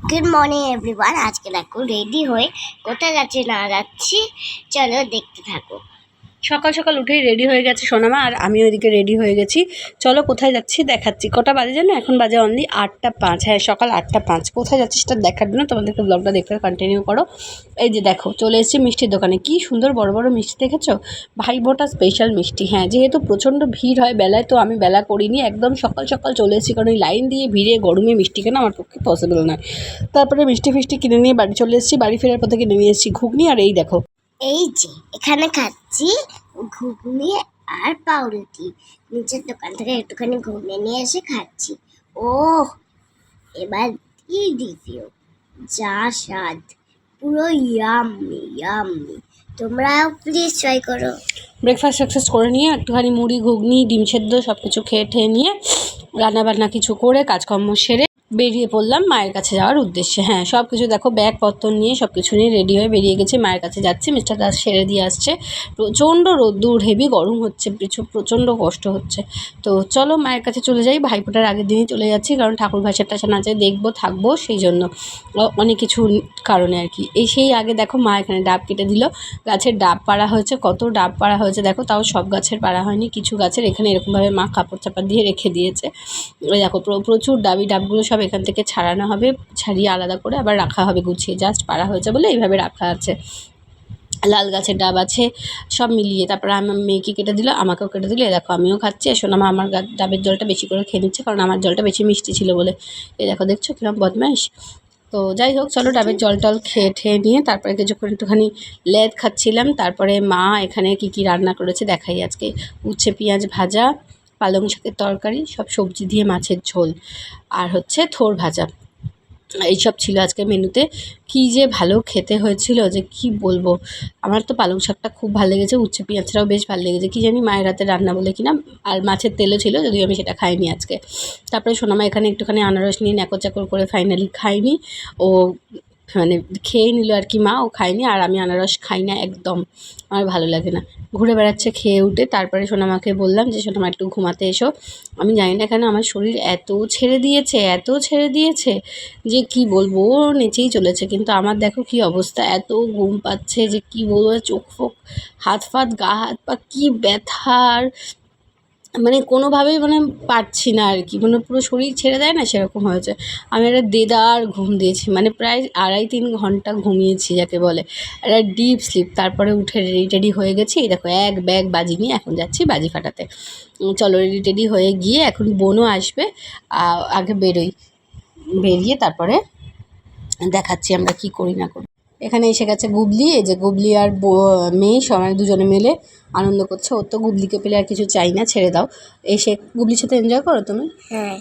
Good morning everyone. আজকে দেখো ready হয়ে কোথায় যাচ্ছি না যাচ্ছি, চলো দেখতে থাকো। সকাল সকাল উঠেই রেডি হয়ে গেছে সোনামা, আর আমি ওইদিকে রেডি হয়ে গেছি। চলো কোথায় যাচ্ছি দেখাচ্ছি। কটা বাজে জানো? এখন বাজে অনলি 8:05। হ্যাঁ, সকাল 8:05। কোথায় যাচ্ছি সেটা দেখার জন্য তোমাদেরকে ব্লগটা দেখতে কন্টিনিউ করো। এই যে দেখো চলে এসেছি মিষ্টির দোকানে। কি সুন্দর বড় বড় মিষ্টি দেখেছো? ভাইবোটা স্পেশাল মিষ্টি। হ্যাঁ, যেহেতু প্রচণ্ড ভিড় হয় বেলায়, তো আমি বেলা করিনি, একদম সকাল সকাল চলে এসেছি, কারণ এই লাইন দিয়ে ভিড়ে গরমে মিষ্টি কেনা আমার পক্ষে পসিবল নয়। তারপরে মিষ্টি ফিষ্টি কিনে নিয়ে বাড়ি চলে এসেছি। বাড়ি ফেরার পথে কিনে নিয়ে এসেছি ঘুগনি, আর এই দেখো এই যে এখানে খাচ্ছি ঘুগনি আর পাউরুটি। নিচের দোকান থেকে একটুখানি ঘুগনি নিয়ে এসে খাচ্ছি। ও এবার কি রিভিউ, যা স্বাদ, পুরো ইয়াম্মি ইয়াম্মি। তোমরাও প্লিজ ট্রাই করো। ব্রেকফাস্ট সাকসেস করে নিয়ে একটুখানি মুড়ি ঘুগনি ডিম সেদ্ধ সব কিছু খেয়ে ঠেয়ে নিয়ে রান্নাবান্না কিছু করে কাজকর্ম সেরে বেরিয়ে পড়লাম মায়ের কাছে যাওয়ার উদ্দেশ্যে। হ্যাঁ, সব কিছু দেখো ব্যাগপত্র নিয়ে সব কিছু নিয়ে রেডি হয়ে বেরিয়ে গেছি। মায়ের কাছে যাচ্ছি, মিস্টার দাস সেরে দিয়ে আসছে। প্রচণ্ড রোদ্দুর, হেভি গরম হচ্ছে, প্রচণ্ড কষ্ট হচ্ছে। তো চলো মায়ের কাছে চলে যাই। ভাইফোঁটার আগের দিনই চলে যাচ্ছি, কারণ ঠাকুর ভাষা টাসা নাচে দেখবো থাকবো, সেই জন্য অনেক কিছু কারণে আর কি। সেই আগে দেখো মা এখানে ডাব কেটে দিল। গাছের ডাব পাড়া হয়েছে, কত ডাব পাড়া হয়েছে দেখো। তাও সব গাছের পাড়া হয়নি, কিছু গাছের এখানে এরকমভাবে মা কাপড় চাপা দিয়ে রেখে দিয়েছে। ওই দেখো প্রচুর ডাবগুলো সব এখান থেকে ছাড়ানো হবে, ছাড়িয়ে আলাদা করে আবার রাখা হবে গুছিয়ে। জাস্ট পাড়া হয়েছে বলে এইভাবে রাখা আছে। লাল গাছের ডাব আছে, সব মিলিয়ে। তারপরে আমার মেয়েকে কেটে দিল, আমাকেও কেটে দিল। দেখো আমিও খাচ্ছি। সোনামা আমার ডাবের জলটা বেশি করে খেয়ে নিচ্ছে, কারণ আমার জলটা বেশি মিষ্টি ছিল বলে। এই দেখো দেখছো কিরকম বদমাইশ। তো যাই হোক, চলো ডাবের জল টল খেয়ে ঠেয়ে নিয়ে তারপরে কিছুক্ষণ একটুখানি লেদ খাচ্ছিলাম। তারপরে মা এখানে কি রান্না করেছে দেখাই আজকে। উচ্ছে পেঁয়াজ ভাজা, পালং শাকের তরকারি, সব সবজি দিয়ে মাছের ঝোল, আর হচ্ছে থোড় ভাজা, এইসব ছিল আজকে মেনুতে। কী যে ভালো খেতে হয়েছিল যে কি বলবো। আমার তো পালং শাকটা খুব ভালো লেগেছে, উচ্ছে পেঁয়াজটাও বেশ ভালো লেগেছে। কী জানি মায়ের হাতে রান্না বলে কিনা। আর মাছের তেলও ছিল, যদিও আমি সেটা খাইনি আজকে। তারপরে সোনামা এখানে একটুখানি আনারস নিয়ে ন্যাকর চাকর করে ফাইনালি খাইনি, ও মানে খেয়ে নিল আর কি। মা ও খায়নি, আর আমি আনারস খাই না একদম, আমার ভালো লাগে না। ঘুরে বেড়াচ্ছে খেয়ে উঠে। তারপরে সোনামাকে বললাম যে সোনামা একটু ঘুমাতে এসো। আমি জানি না কেন আমার শরীর এত ছেড়ে দিয়েছে যে কি বলবো, ও নেচেই চলেছে। কিন্তু আমার দেখো কি অবস্থা, এত ঘুম পাচ্ছে যে কি বলবো, চোখ ফোক হাত ফাত গা হাত পা কি ব্যথার, মানে কোনোভাবেই মানে পারছি না আর কি। মানে পুরো শরীর ছেড়ে দেয় না, সেরকম হয়েছে। আমি একটা দেদার ঘুম দিয়েছি, মানে প্রায় 2.5-3 ঘন্টা ঘুমিয়েছি যাকে বলে, একটা ডিপ স্লিপ। তারপরে উঠে রেডি হয়ে গেছি। এই দেখো এক ব্যাগ বাজি নিয়ে এখন যাচ্ছি বাজি ফাটাতে। চলো রেডি হয়ে গিয়ে এখন বোনও আসবে, আগে বেরিয়ে তারপরে দেখাচ্ছি আমরা কি করি না করি। এখানে এসে গেছে গুবলি। এই যে গুবলি আর মেয়ে সবাই দুজনে মিলে আনন্দ করছে। ওর তো গুবলিকে পেলে আর কিছু চাই না, ছেড়ে দাও। এসে গুবলির সাথে এনজয় করো তুমি। হ্যাঁ,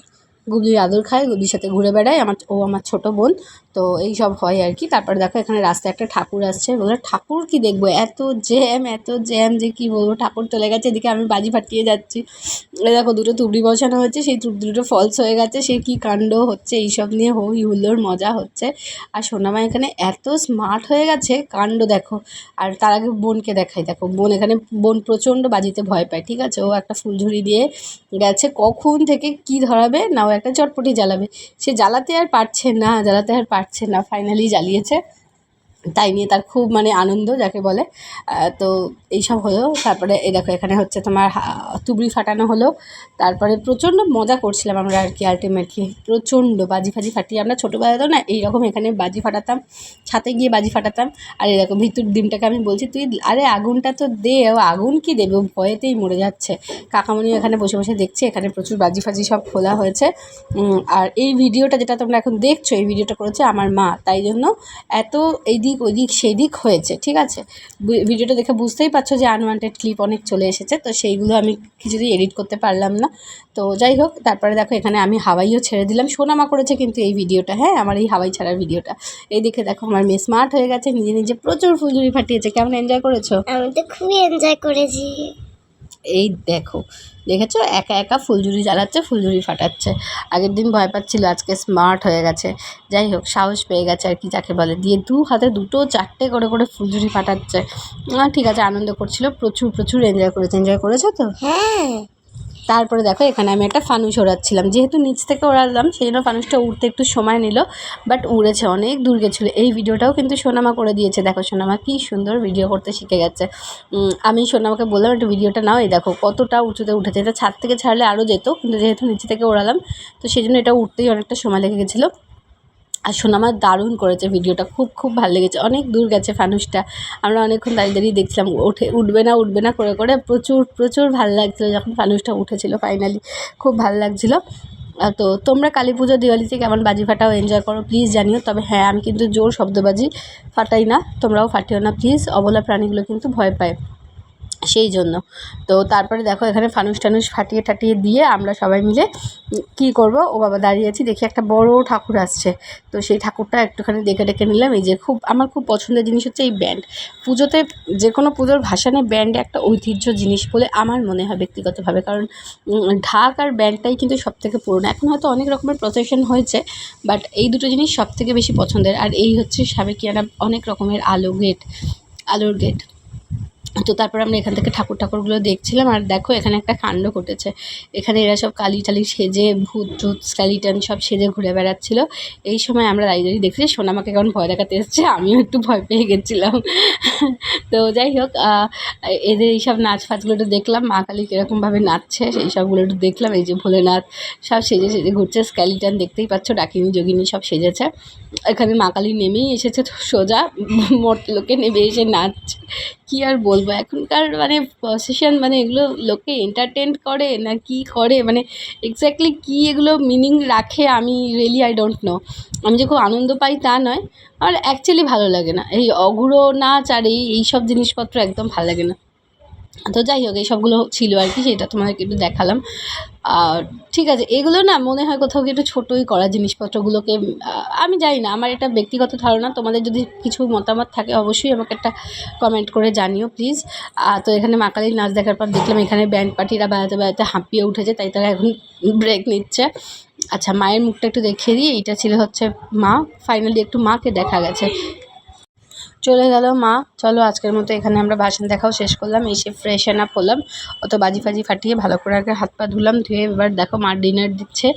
গুবলির আদর খায়, গুবলির সাথে ঘুরে বেড়ায়। ও আমার ছোটো বোন। তো এই সব হয় আর কি। তারপরে দেখো এখানে রাস্তায় একটা ঠাকুর আসছে। বলে ঠাকুর কি দেখবো, এত জ্যাম যে কি বলবো। ঠাকুর চলে গেছে, এদিকে আমি বাজি ফাটিয়ে যাচ্ছি। দেখো দুটো তুবড়ি বসানো হয়েছে, সেই দুটো ফলস হয়ে গেছে। সে কি কাণ্ড হচ্ছে, এইসব নিয়ে হই হুল্লোড় মজা হচ্ছে। আর সোনামা এখানে এত স্মার্ট হয়ে গেছে, কাণ্ড দেখো। আর তার আগে বোনকে দেখাই। দেখো বোন প্রচণ্ড বাজিতে ভয় পায়, ঠিক আছে। ও একটা ফুলঝুরি দিয়ে গেছে, কখন থেকে কি ধরাবে না, ও একটা চটপটি জ্বালাবে। সে জ্বালাতে আর পারছে না, ফাইনালি জ্বালিয়েছে। তাই নিয়ে তার খুব মানে আনন্দ যাকে বলে। তো এইসব হলো। তারপরে এই দেখো এখানে হচ্ছে তোমার তুবড়ি ফাটানো হলো। তারপরে প্রচণ্ড মজা করছিলাম আমরা আর কি। আলটিমেটলি প্রচণ্ড বাজি ফাটিয়ে আমরা ছোটোবেলাতেও না এইরকম এখানে বাজি ফাটাতাম, ছাতে গিয়ে বাজি ফাটাতাম। আর এই দেখো ভিতর ডিমটাকে আমি বলছি তুই আরে আগুনটা তো দে, ও আগুন কি দেবে, ও ভয়েতেই মরে যাচ্ছে। কাকামণি এখানে বসে বসে দেখছে। এখানে প্রচুর বাজি ফাজি সব খোলা হয়েছে। আর এই ভিডিওটা যেটা তোমরা এখন দেখছো, এই ভিডিওটা করেছে আমার মা, তাই জন্য এত এইদিক ওইদিক সেদিক হয়েছে, ঠিক আছে। ভিডিওটা দেখে বুঝতেই পারছো যে আনওয়ান্টেড ক্লিপ অনেক চলে এসেছে, তো সেইগুলো আমি কিছুতেই এডিট করতে পারলাম না। তো যাই হোক, তারপরে দেখো এখানে আমি হাওয়াইও ছেড়ে দিলাম। সোনামা করেছে কিন্তু এই ভিডিওটা, হ্যাঁ, আমার এই হাওয়াই ছাড়ার ভিডিওটা। এই দেখে দেখো আমার মেয়ে স্মার্ট হয়ে গেছে, নিজে প্রচুর ফুলঝুরি ফাটিয়েছে। কেমন এনজয় করেছো? আমি তো খুবই এনজয় করেছি। এই দেখেছো একা একা ফুলঝুরি জ্বালাচ্ছে, ফুলঝুরি ফাটাচ্ছে। আগের দিন ভয় পাচ্ছিল, আজকে স্মার্ট হয়ে গেছে। যাই হোক, সাহস পেয়ে গেছে আর কি যাকে বলে। দিয়ে হাতে 2-4টে করে ফুলঝুরি ফাটাচ্ছে। ঠিক আছে, আনন্দ করছিল, প্রচুর এনজয় করেছে তো। হ্যাঁ, তারপরে দেখো এখানে আমি একটা ফানুস ওড়াচ্ছিলাম, যেহেতু নিচ থেকে ওড়ালাম সেই জন্য ফানুসটা উঠতে একটু সময় নিল, বাট উড়েছে, অনেক দূর গেছিলো। এই ভিডিওটাও কিন্তু সোনামা করে দিয়েছে, দেখো সোনামা কী সুন্দর ভিডিও করতে শিখে গেছে। আমি সোনামাকে বললাম একটু ভিডিওটা নাও, এই দেখো কতটা উঁচুতে উঠেছে। এটা ছাদ থেকে ছাড়লে আরও যেত, কিন্তু যেহেতু নিচে থেকে ওড়ালাম তো সেই জন্য এটা উঠতেই অনেকটা সময় লেগে গেছিলো। আর সোনামা দারুণ করেছে ভিডিওটা, খুব খুব ভালো লেগেছে। অনেক দূর গেছে ফানুসটা, আমরা অনেকক্ষণ দাঁড়িয়ে দেখছিলাম, উঠবে না করে করে প্রচুর ভালো লাগছিলো যখন ফানুসটা উঠেছিল ফাইনালি, খুব ভালো লাগছিলো। তো তোমরা কালী পুজো দিওয়ালিতে কেমন বাজি ফাটাও, এনজয় করো প্লিজ জানিও। তবে হ্যাঁ, আমি কিন্তু জোর শব্দবাজি ফাটাই না, তোমরাও ফাটিও না প্লিজ, অবলা প্রাণীগুলো কিন্তু ভয় পায় সেই জন্য। তো তারপরে দেখো এখানে ফানুস টানুস ফাটিয়ে টাটিয়ে দিয়ে আমরা সবাই মিলে কী করব, ও বাবা দাঁড়িয়ে আছি, দেখি একটা বড় ঠাকুর আসছে, তো সেই ঠাকুরটা একটুখানি ডেকে নিলাম। এই যে আমার খুব পছন্দের জিনিস হচ্ছে এই ব্যান্ড, পুজোতে যে কোনো পুজোর ভাসানে ব্যান্ড একটা ঐতিহ্য জিনিস বলে আমার মনে হয় ব্যক্তিগতভাবে, কারণ ঢাক আর ব্যান্ডটাই কিন্তু সবথেকে পুরনো। এখন হয়তো অনেক রকমের প্রসেশন হয়েছে, বাট এই দুটো জিনিস সবথেকে বেশি পছন্দের। আর এই হচ্ছে সাবেকিয়ানা অনেক রকমের আলোর গেট। তো তারপর আমরা এখান থেকে ঠাকুরগুলো দেখছিলাম। আর দেখো এখানে একটা কাণ্ড ঘটেছে, এখানে এরা সব কালী টালি সেজে, ভূত স্কেলিটন সব সেজে ঘুরে বেড়াচ্ছিলো। এই সময় আমরা দাঁড়িয়ে দেখছি সোনামাকে কেমন ভয় দেখাতে এসছে, আমিও একটু ভয় পেয়ে গেছিলাম। তো যাই হোক, এদের এইসব নাচ ফাচগুলো একটু দেখলাম, মা কালী কীরকমভাবে নাচছে সেই সবগুলো একটু দেখলাম। এই যে ভোলেনাথ সব সেজে ঘুরছে, স্কেলিটন দেখতেই পাচ্ছ, ডাকিনী যোগিনী সব সেজেছে। এখানে মা কালী নেমেই এসেছে সোজা মর্তলোকে, নেমে এসে নাচছে। কী আর বলবো, এখনকার মানে প্রসেশন মানে এগুলো লোকে এন্টারটেন করে না কি করে, মানে এক্স্যাক্টলি কী এগুলো মিনিং রাখে, আমি রিয়েলি আই ডোন্ট নো। আমি যে খুব আনন্দ পাই তা নয়, আমার অ্যাকচুয়ালি ভালো লাগে না এই অঘুরো নাচ আর এইসব জিনিসপত্র, একদম ভালো লাগে না। তো যাই হোক, এই সবগুলো ছিল আর কি, সেটা তোমাদেরকে একটু দেখালাম। আর ঠিক আছে, এগুলো না মনে হয় কোথাও গিয়ে একটু ছোটোই করা জিনিসপত্রগুলোকে, আমি জানি না, আমার এটা ব্যক্তিগত ধারণা। তোমাদের যদি কিছু মতামত থাকে অবশ্যই আমাকে একটা কমেন্ট করে জানিও প্লিজ। তো এখানে মা কালীর নাচ দেখার পর দেখলাম এখানে ব্যান্ড পার্টিরা বেড়াতে হাঁপিয়ে উঠেছে, তাই তারা এখন ব্রেক নিচ্ছে। আচ্ছা, মায়ের মুখটা একটু দেখিয়ে দিই, এইটা ছিল হচ্ছে মা, ফাইনালি একটু মাকে দেখা গেছে। চলে গেল মা। চলো আজকের মতো এখানে আমরা ভাসান দেখাও শেষ করলাম, এসে ফ্রেশন আপ হলাম, অত বাজি ফাজি ফাটিয়ে ভালো করে আগে হাত পা ধুলাম, ধুয়ে এবার দেখো মা ডিনার দিচ্ছে।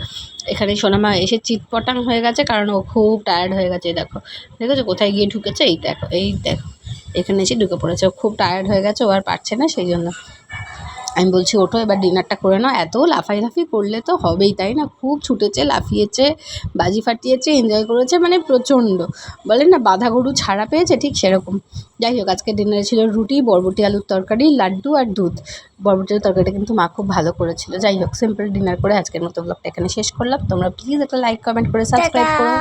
এখানে সোনামা এসে চিটপটাং হয়ে গেছে, কারণ ও খুব টায়ার্ড হয়ে গেছে। দেখেছো কোথায় গিয়ে ঢুকেছে, এই দেখো এখানে এসে ঢুকে পড়েছে, ও খুব টায়ার্ড হয়ে গেছে, ও আর পারছে না, সেই জন্য আমি বলছি ওঠো এবার ডিনারটা করে নাও। এত লাফালাফি করলে তো হবেই, তাই না? খুব ছুটেছে, লাফিয়েছে, বাজি ফাটিয়েছে, এনজয় করেছে, মানে প্রচণ্ড, বলে না বাঁধা গরু ছাড়া পেয়েছে, ঠিক সেরকম। যাই হোক, আজকে ডিনারে ছিল রুটি, বরবটি আলুর তরকারি, লাড্ডু আর দুধ। বরবটি আলুর তরকারিটা কিন্তু মা খুব ভালো করেছিল। যাই হোক, সিম্পল ডিনার করে আজকের মতো ব্লগটা এখানে শেষ করলাম। তোমরা প্লিজ একটা লাইক কমেন্ট করে সাবস্ক্রাইব করো।